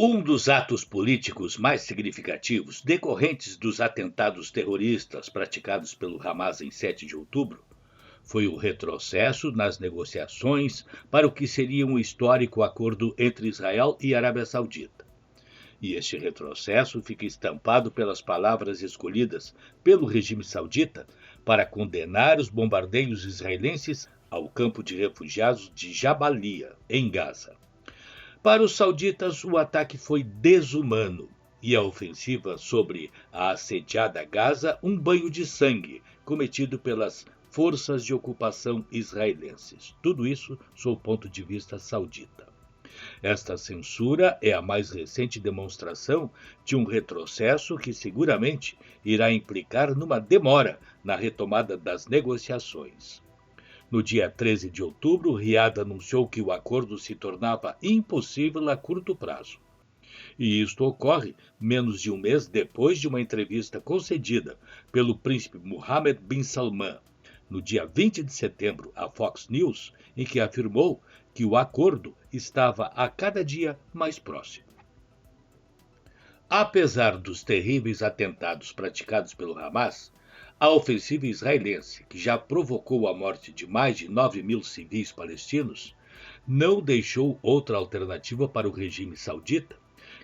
Um dos atos políticos mais significativos decorrentes dos atentados terroristas praticados pelo Hamas em 7 de outubro foi o retrocesso nas negociações para o que seria um histórico acordo entre Israel e Arábia Saudita. E este retrocesso fica estampado pelas palavras escolhidas pelo regime saudita para condenar os bombardeios israelenses ao campo de refugiados de Jabalia, em Gaza. Para os sauditas, o ataque foi desumano e a ofensiva sobre a assediada Gaza um banho de sangue cometido pelas forças de ocupação israelenses. Tudo isso sob o ponto de vista saudita. Esta censura é a mais recente demonstração de um retrocesso que seguramente irá implicar numa demora na retomada das negociações. No dia 13 de outubro, Riad anunciou que o acordo se tornava impossível a curto prazo. E isto ocorre menos de um mês depois de uma entrevista concedida pelo príncipe Mohammed bin Salman, no dia 20 de setembro, à Fox News, em que afirmou que o acordo estava a cada dia mais próximo. Apesar dos terríveis atentados praticados pelo Hamas, a ofensiva israelense, que já provocou a morte de mais de 9.000 civis palestinos, não deixou outra alternativa para o regime saudita,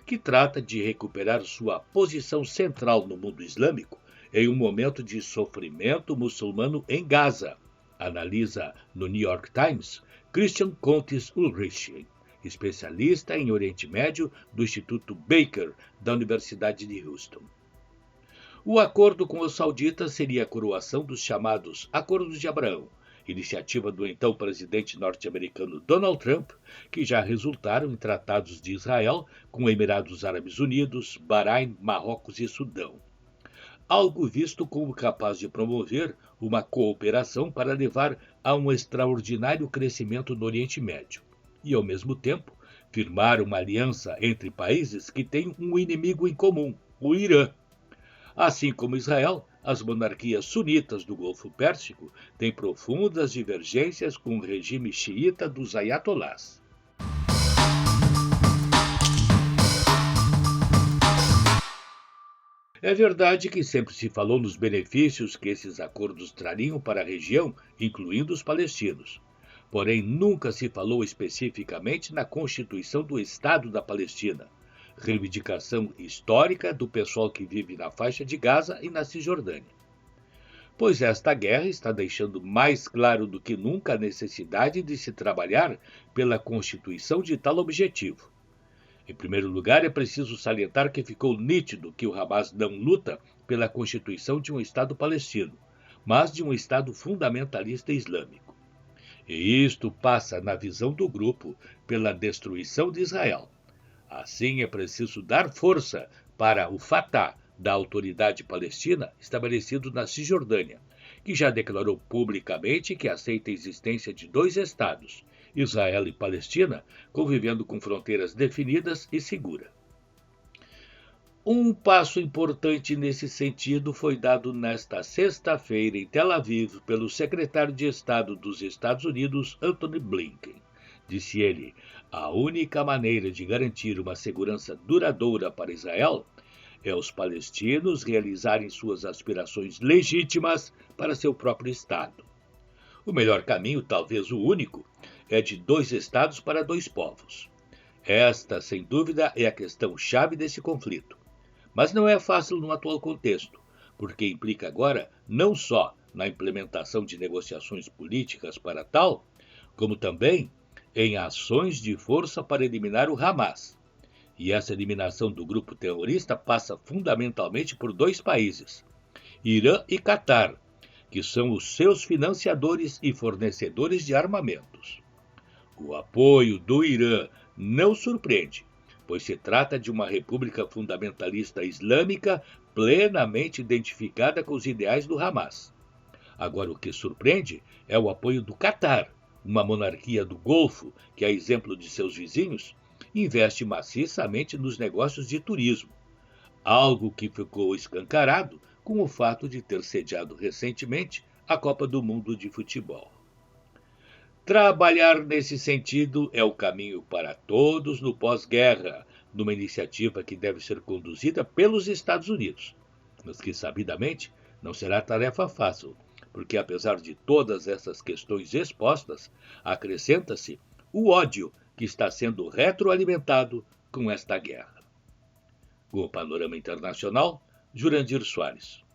que trata de recuperar sua posição central no mundo islâmico em um momento de sofrimento muçulmano em Gaza, analisa no New York Times Christian Contes Ulrich, especialista em Oriente Médio do Instituto Baker da Universidade de Houston. O acordo com os sauditas seria a coroação dos chamados Acordos de Abraão, iniciativa do então presidente norte-americano Donald Trump, que já resultaram em tratados de Israel com Emirados Árabes Unidos, Bahrein, Marrocos e Sudão. Algo visto como capaz de promover uma cooperação para levar a um extraordinário crescimento no Oriente Médio e, ao mesmo tempo, firmar uma aliança entre países que têm um inimigo em comum, o Irã. Assim como Israel, as monarquias sunitas do Golfo Pérsico têm profundas divergências com o regime xiita dos ayatolás. É verdade que sempre se falou nos benefícios que esses acordos trariam para a região, incluindo os palestinos. Porém, nunca se falou especificamente na constituição do Estado da Palestina, reivindicação histórica do pessoal que vive na faixa de Gaza e na Cisjordânia. Pois esta guerra está deixando mais claro do que nunca a necessidade de se trabalhar pela constituição de tal objetivo. Em primeiro lugar, é preciso salientar que ficou nítido que o Hamas não luta pela constituição de um Estado palestino, mas de um Estado fundamentalista islâmico. E isto passa, na visão do grupo, pela destruição de Israel. Assim, é preciso dar força para o Fatah, da Autoridade Palestina, estabelecido na Cisjordânia, que já declarou publicamente que aceita a existência de dois Estados, Israel e Palestina, convivendo com fronteiras definidas e seguras. Um passo importante nesse sentido foi dado nesta sexta-feira em Tel Aviv pelo secretário de Estado dos Estados Unidos, Antony Blinken. Disse ele, a única maneira de garantir uma segurança duradoura para Israel é os palestinos realizarem suas aspirações legítimas para seu próprio Estado. O melhor caminho, talvez o único, é de dois Estados para dois povos. Esta, sem dúvida, é a questão-chave desse conflito. Mas não é fácil no atual contexto, porque implica agora não só na implementação de negociações políticas para tal, como também em ações de força para eliminar o Hamas. E essa eliminação do grupo terrorista passa fundamentalmente por dois países, Irã e Catar, que são os seus financiadores e fornecedores de armamentos. O apoio do Irã não surpreende, pois se trata de uma república fundamentalista islâmica plenamente identificada com os ideais do Hamas. Agora, o que surpreende é o apoio do Catar, uma monarquia do Golfo que, a exemplo de seus vizinhos, investe maciçamente nos negócios de turismo, algo que ficou escancarado com o fato de ter sediado recentemente a Copa do Mundo de Futebol. Trabalhar nesse sentido é o caminho para todos no pós-guerra, numa iniciativa que deve ser conduzida pelos Estados Unidos, mas que, sabidamente, não será tarefa fácil, porque, apesar de todas essas questões expostas, acrescenta-se o ódio que está sendo retroalimentado com esta guerra. Com o Panorama Internacional, Jurandir Soares.